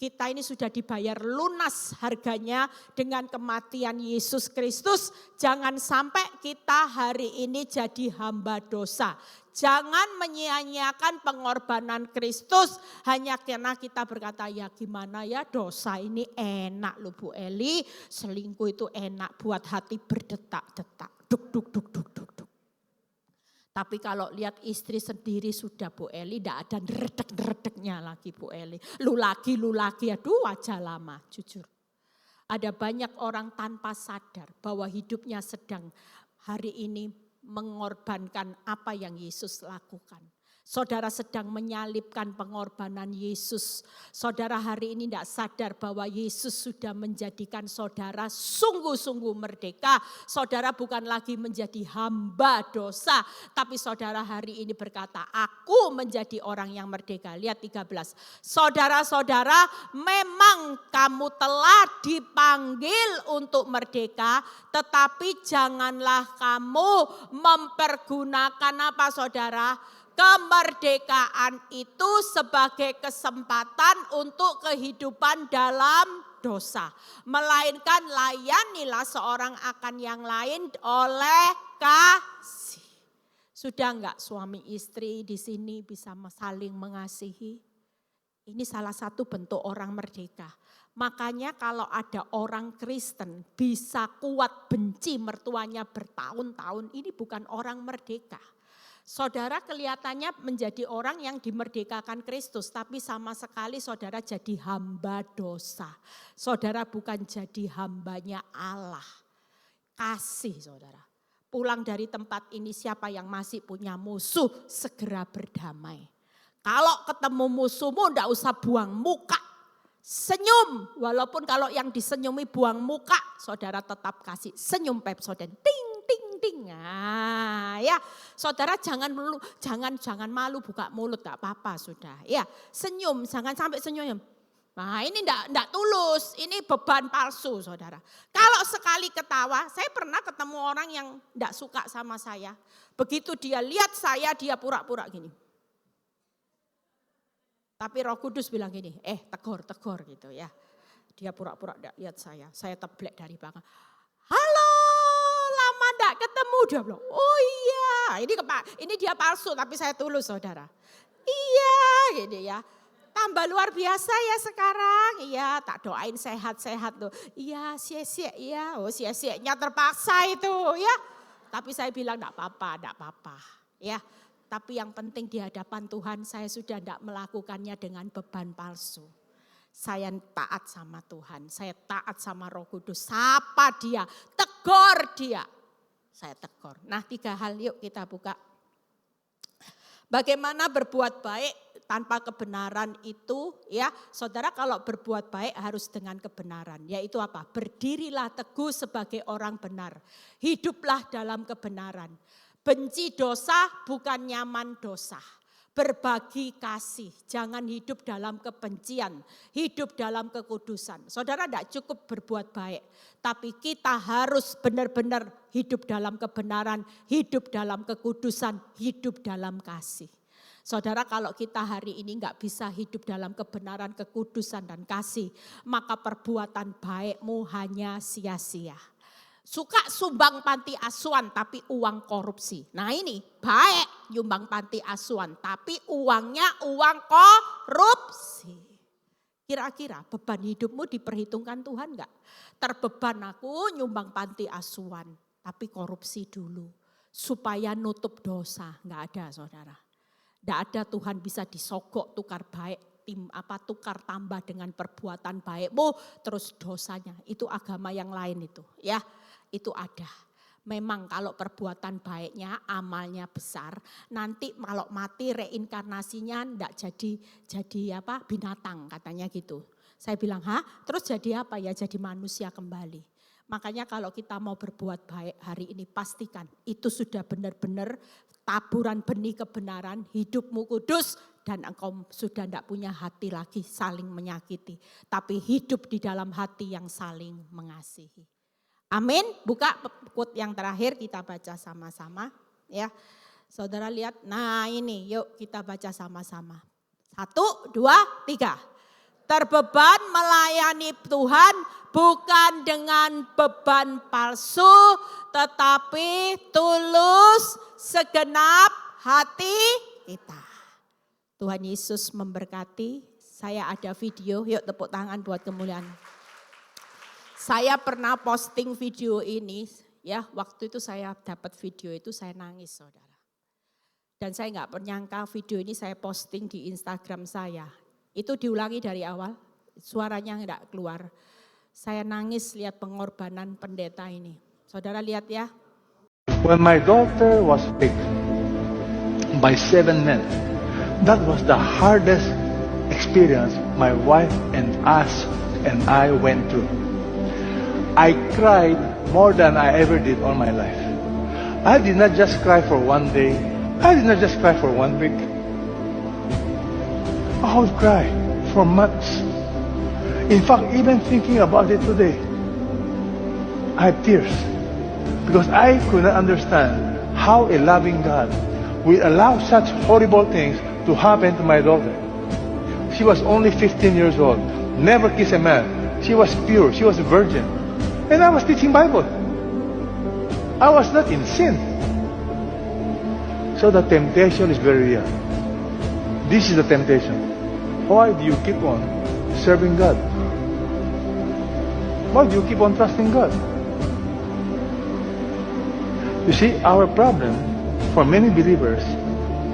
Kita ini sudah dibayar lunas harganya dengan kematian Yesus Kristus. Jangan sampai kita hari ini jadi hamba dosa. Jangan menyia-nyiakan pengorbanan Kristus hanya karena kita berkata ya gimana ya dosa ini enak loh Bu Eli. Selingkuh itu enak buat hati berdetak-detak. Duk duk duk duk duk duk. Tapi kalau lihat istri sendiri sudah Bu Eli, tidak ada redek-redeknya lagi Bu Eli. Lu lagi, aduh wajah lama jujur. Ada banyak orang tanpa sadar bahwa hidupnya sedang hari ini mengorbankan apa yang Yesus lakukan. Saudara sedang menyalibkan pengorbanan Yesus. Saudara hari ini tidak sadar bahwa Yesus sudah menjadikan saudara sungguh-sungguh merdeka. Saudara bukan lagi menjadi hamba dosa. Tapi saudara hari ini berkata, aku menjadi orang yang merdeka. Lihat 13. Saudara-saudara, memang kamu telah dipanggil untuk merdeka. Tetapi janganlah kamu mempergunakan apa saudara? Kemerdekaan itu sebagai kesempatan untuk kehidupan dalam dosa. Melainkan layanilah seorang akan yang lain oleh kasih. Sudah enggak suami istri di sini bisa saling mengasihi? Ini salah satu bentuk orang merdeka. Makanya kalau ada orang Kristen bisa kuat benci mertuanya bertahun-tahun, ini bukan orang merdeka. Saudara kelihatannya menjadi orang yang dimerdekakan Kristus, tapi sama sekali saudara jadi hamba dosa. Saudara bukan jadi hambanya Allah. Kasih saudara. Pulang dari tempat ini siapa yang masih punya musuh, segera berdamai. Kalau ketemu musuhmu enggak usah buang muka. Senyum, walaupun kalau yang disenyumi buang muka, saudara tetap kasih senyum pepsoden. Ting. Nah, ya, saudara jangan malu buka mulut, enggak apa-apa sudah. Ya, senyum, jangan sampai senyum. Nah, ini enggak tulus, ini beban palsu, saudara. Kalau sekali ketawa, saya pernah ketemu orang yang enggak suka sama saya. Begitu dia lihat saya, dia pura-pura gini. Tapi Roh Kudus bilang gini, tegur gitu ya. Dia pura-pura enggak lihat saya teblek dari belakang. Halo, lama enggak ketemu, dia bilang, oh iya, ini dia palsu tapi saya tulus saudara. Iya gitu ya, tambah luar biasa ya sekarang, iya tak doain sehat-sehat tuh. Iya sia-sia, iya sia-sianya terpaksa itu ya. Tapi saya bilang enggak apa-apa ya. Tapi yang penting di hadapan Tuhan saya sudah enggak melakukannya dengan beban palsu. Saya taat sama Tuhan, saya taat sama Roh Kudus. Sapa dia, tegur dia. Saya tegur. Nah 3 hal yuk kita buka. Bagaimana berbuat baik tanpa kebenaran itu ya. Saudara kalau berbuat baik harus dengan kebenaran. Yaitu apa? Berdirilah teguh sebagai orang benar. Hiduplah dalam kebenaran. Benci dosa bukan nyaman dosa. Berbagi kasih, jangan hidup dalam kebencian, hidup dalam kekudusan. Saudara tidak cukup berbuat baik, tapi kita harus benar-benar hidup dalam kebenaran, hidup dalam kekudusan, hidup dalam kasih. Saudara kalau kita hari ini enggak bisa hidup dalam kebenaran, kekudusan dan kasih, maka perbuatan baikmu hanya sia-sia. Suka sumbang panti asuhan tapi uang korupsi. Nah ini baik nyumbang panti asuhan tapi uangnya uang korupsi. Kira-kira beban hidupmu diperhitungkan Tuhan enggak? Terbeban aku nyumbang panti asuhan tapi korupsi dulu. Supaya nutup dosa. Enggak ada saudara. Enggak ada Tuhan bisa disogok tukar baik tukar tambah dengan perbuatan baikmu, terus dosanya. Itu agama yang lain itu, ya. Itu ada. Memang kalau perbuatan baiknya, amalnya besar, nanti kalau mati reinkarnasinya enggak jadi binatang katanya gitu. Saya bilang, terus jadi apa ya? Jadi manusia kembali. Makanya kalau kita mau berbuat baik hari ini, pastikan itu sudah benar-benar taburan benih kebenaran, hidupmu kudus, dan engkau sudah tidak punya hati lagi saling menyakiti. Tapi hidup di dalam hati yang saling mengasihi. Amin. Buka quote yang terakhir kita baca sama-sama. Ya, saudara lihat, nah ini yuk kita baca sama-sama. 1, 2, 3. Terbeban melayani Tuhan bukan dengan beban palsu, tetapi tulus segenap hati kita. Tuhan Yesus memberkati. Saya ada video, yuk tepuk tangan buat kemuliaan. Saya pernah posting video ini, ya waktu itu saya dapat video itu saya nangis saudara. Dan saya nggak menyangka video ini saya posting di Instagram saya. Itu diulangi dari awal, suaranya enggak keluar. Saya nangis lihat pengorbanan pendeta ini. Saudara lihat ya. When my daughter was picked by 7 men, that was the hardest experience my wife and I went through. I cried more than I ever did all my life. I did not just cry for one day. I did not just cry for 1 week. I would cry for months. In fact, even thinking about it today, I have tears. Because I could not understand how a loving God will allow such horrible things to happen to my daughter. She was only 15 years old, never kissed a man. She was pure, she was a virgin. And I was teaching Bible. I was not in sin. So the temptation is very real. This is the temptation. Why do you keep on serving God? Why do you keep on trusting God? You see, our problem for many believers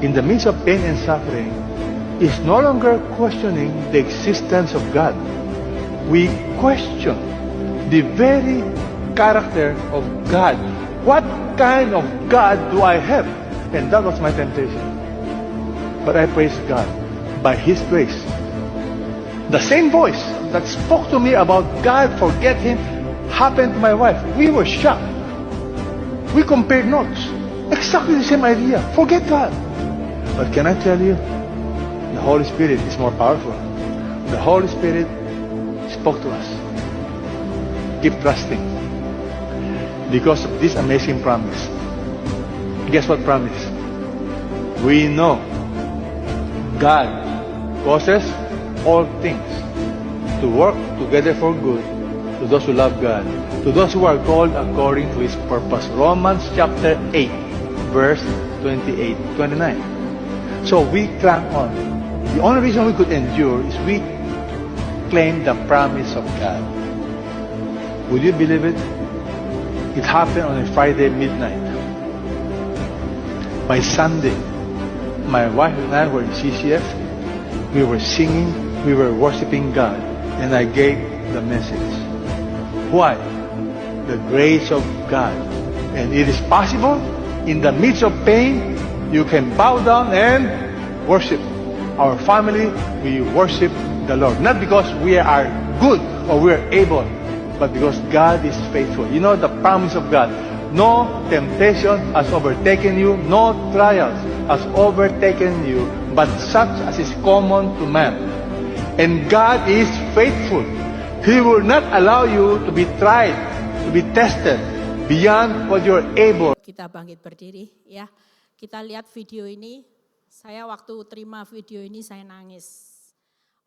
in the midst of pain and suffering is no longer questioning the existence of God. We question the very character of God. What kind of God do I have? And that was my temptation. But I praise God. By His grace. The same voice that spoke to me about God forget Him happened to my wife. We were shocked. We compared notes. Exactly the same idea. Forget God. But can I tell you, the Holy Spirit is more powerful. The Holy Spirit spoke to us. Keep trusting. Because of this amazing promise. Guess what promise? We know God causes all things to work together for good to those who love God, to those who are called according to His purpose. Romans chapter 8, verse 28, 29. So we cling on. The only reason we could endure is we claim the promise of God. Would you believe it? It happened on a Friday midnight. By Sunday, my wife and I were in CCF. We were singing, we were worshiping God, and I gave the message. Why? The grace of God. And it is possible, in the midst of pain, you can bow down and worship. Our family, we worship the Lord. Not because we are good or we are able, but because God is faithful. You know the promise of God. No temptation has overtaken you, no trials has overtaken you, but such as is common to man. And God is faithful. He will not allow you to be tried, to be tested beyond what you're able. Kita bangkit berdiri ya. Kita lihat video ini. Saya waktu terima video ini saya nangis.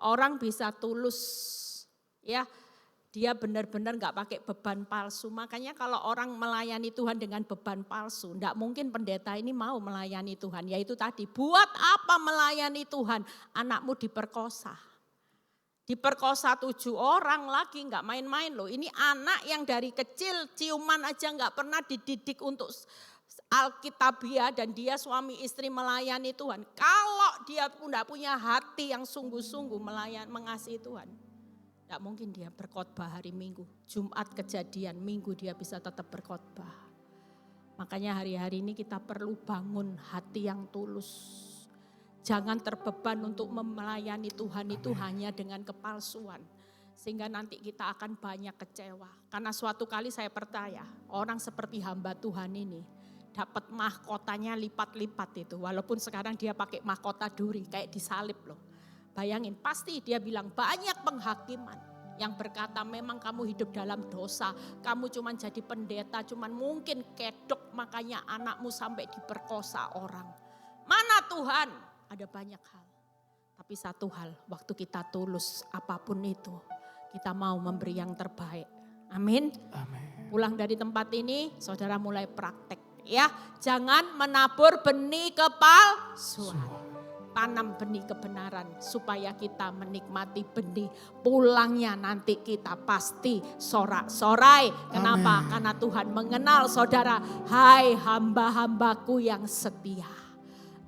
Orang bisa tulus ya. Dia benar-benar nggak pakai beban palsu. Makanya kalau orang melayani Tuhan dengan beban palsu, enggak mungkin pendeta ini mau melayani Tuhan. Yaitu tadi, buat apa melayani Tuhan? Anakmu diperkosa. Diperkosa 7 orang lagi, nggak main-main loh. Ini anak yang dari kecil ciuman aja nggak pernah dididik untuk Alkitabiah dan dia suami istri melayani Tuhan. Kalau dia tidak punya hati yang sungguh-sungguh mengasihi Tuhan, tidak mungkin dia berkhotbah hari Minggu. Jumat kejadian, Minggu dia bisa tetap berkhotbah. Makanya hari-hari ini kita perlu bangun hati yang tulus. Jangan terbeban untuk melayani Tuhan itu hanya dengan kepalsuan. Sehingga nanti kita akan banyak kecewa. Karena suatu kali saya percaya orang seperti hamba Tuhan ini dapat mahkotanya lipat-lipat itu. Walaupun sekarang dia pakai mahkota duri kayak disalib loh. Bayangin pasti dia bilang banyak penghakiman yang berkata memang kamu hidup dalam dosa. Kamu cuma jadi pendeta, cuma mungkin kedok makanya anakmu sampai diperkosa orang. Mana Tuhan? Ada banyak hal. Tapi satu hal, waktu kita tulus apapun itu, kita mau memberi yang terbaik. Amin. Amin. Pulang dari tempat ini, saudara mulai praktek. Ya, jangan menabur benih kepalsuan. Tanam benih kebenaran supaya kita menikmati benih. Pulangnya nanti kita pasti sorak-sorai. Kenapa? Amin. Karena Tuhan mengenal saudara. Hai hamba-hambaku yang setia.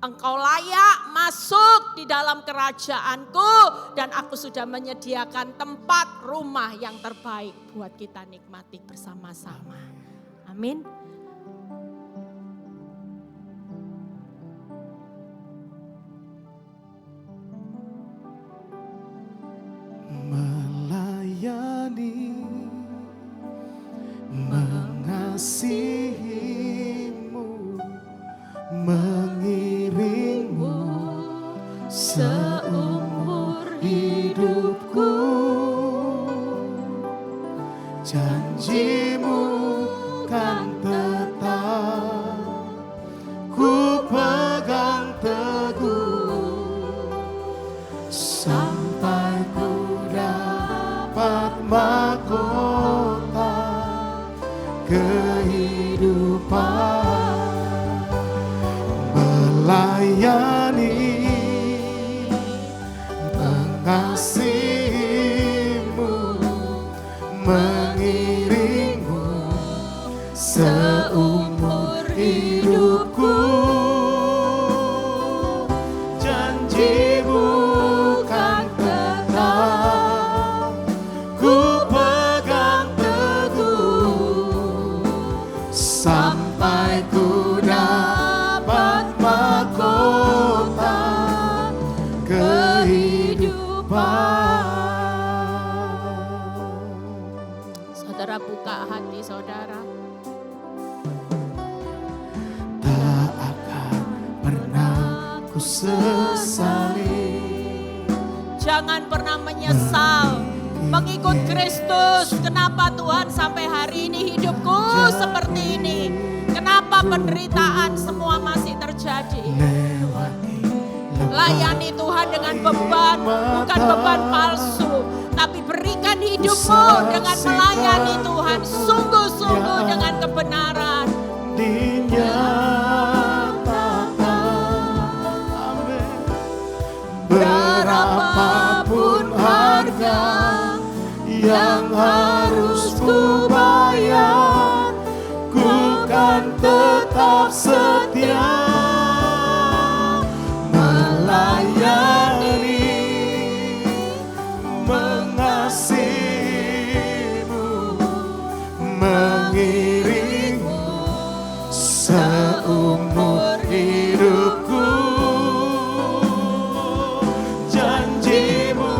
Engkau layak masuk di dalam kerajaanku dan aku sudah menyediakan tempat rumah yang terbaik buat kita nikmati bersama-sama. Amin. Melayani, mengasihimu, mengiringmu seumur hidupku. Janjimu kan tetap ku pegang teguh sampai ku dapat mahkota kehidupan. Melayani, mengasihimu, mengiringmu seumur hidupku. Janjimu kan tetap ku pegang teguh sampai ku dapat mahkota kehidupan. Saudara buka hati saudara. Tak akan pernah ku sesali. Jangan pernah menyesal mengikut Kristus. Kenapa Tuhan sampai hari ini hidupku seperti ini? Kenapa penderitaan semua masih terjadi? Layani Tuhan dengan beban, bukan beban palsu. Tapi berikan hidupmu dengan melayani Tuhan sungguh-sungguh dengan kebenaran. Dinyatakan, amin. Berapapun harga yang harus ku bayar, ku kan tetap setia melayani, mengasihimu, mengiringmu seumur hidupku. Janjimu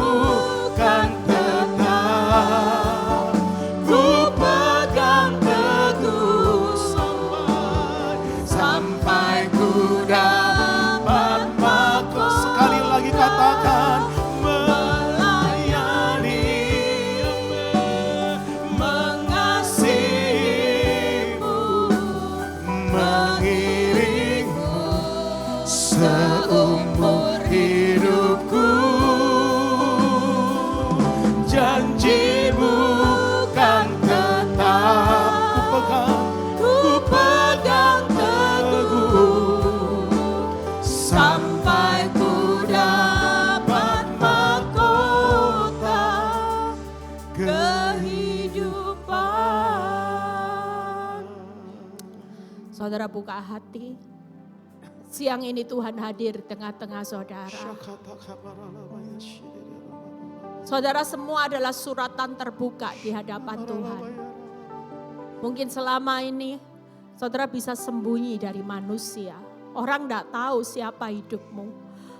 kan tetap ku pegang teguh sampai ku dapat mahkota. Sekali lagi katakan, melayani, mengasihimu, mengiringmu seumur hidupku. Janjimu kan tetap ku pegang teguh sampai ku dapat mahkota Saudara buka hati. Siang ini Tuhan hadir di tengah-tengah saudara. Saudara semua adalah suratan terbuka di hadapan Tuhan. Mungkin selama ini saudara bisa sembunyi dari manusia. Orang tidak tahu siapa hidupmu.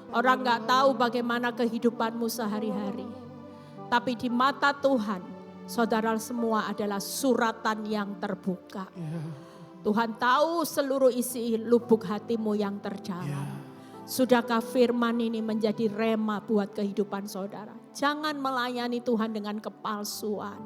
Orang tidak tahu bagaimana kehidupanmu sehari-hari. Tapi di mata Tuhan, saudara semua adalah suratan yang terbuka. Tuhan tahu seluruh isi lubuk hatimu yang terdalam. Sudahkah firman ini menjadi rema buat kehidupan saudara? Jangan melayani Tuhan dengan kepalsuan.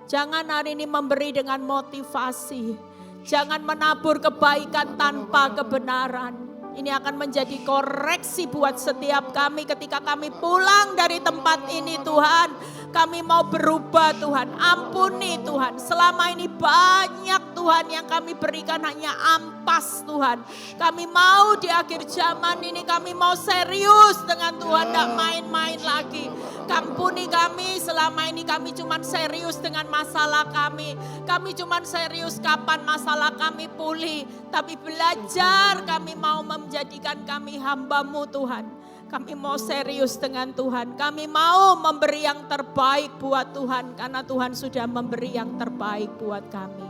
Jangan hari ini memberi dengan motivasi. Jangan menabur kebaikan tanpa kebenaran. Ini akan menjadi koreksi buat setiap kami ketika kami pulang dari tempat ini Tuhan. Kami mau berubah Tuhan, ampuni Tuhan. Selama ini banyak Tuhan yang kami berikan hanya ampas Tuhan. Kami mau di akhir zaman ini kami mau serius dengan Tuhan, tidak main-main lagi. Ampuni kami, selama ini kami cuma serius dengan masalah kami. Kami cuma serius kapan masalah kami pulih. Tapi belajar kami mau menjadikan kami hamba-Mu Tuhan. Kami mau serius dengan Tuhan. Kami mau memberi yang terbaik buat Tuhan. Karena Tuhan sudah memberi yang terbaik buat kami.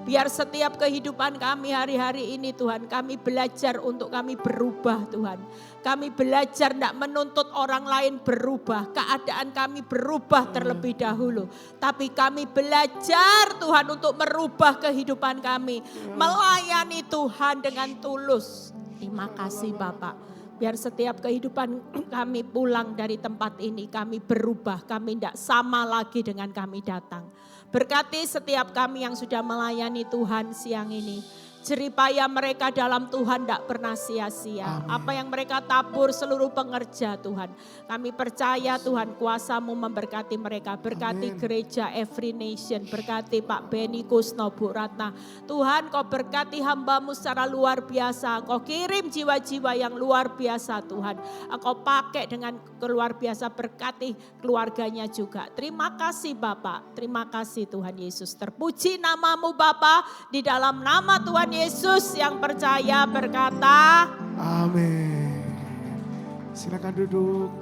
Biar setiap kehidupan kami hari-hari ini Tuhan. Kami belajar untuk kami berubah Tuhan. Kami belajar tidak menuntut orang lain berubah. Keadaan kami berubah terlebih dahulu. Tapi kami belajar Tuhan untuk merubah kehidupan kami. Melayani Tuhan dengan tulus. Terima kasih Bapak. Biar setiap kehidupan kami pulang dari tempat ini, kami berubah, kami tidak sama lagi dengan kami datang. Berkati setiap kami yang sudah melayani Tuhan siang ini. Jeripaya mereka dalam Tuhan tidak pernah sia-sia. Apa yang mereka tabur seluruh pengerja Tuhan. Kami percaya Tuhan kuasa-Mu memberkati mereka. Berkati gereja Every Nation. Berkati Pak Beni Kusno, Bu Ratna. Tuhan Kau berkati hamba-Mu secara luar biasa. Kau kirim jiwa-jiwa yang luar biasa Tuhan. Kau pakai dengan luar biasa, berkati keluarganya juga. Terima kasih Bapak. Terima kasih Tuhan Yesus. Terpuji nama-Mu Bapak. Di dalam nama Tuhan Yesus yang percaya berkata, Amin. Silakan duduk.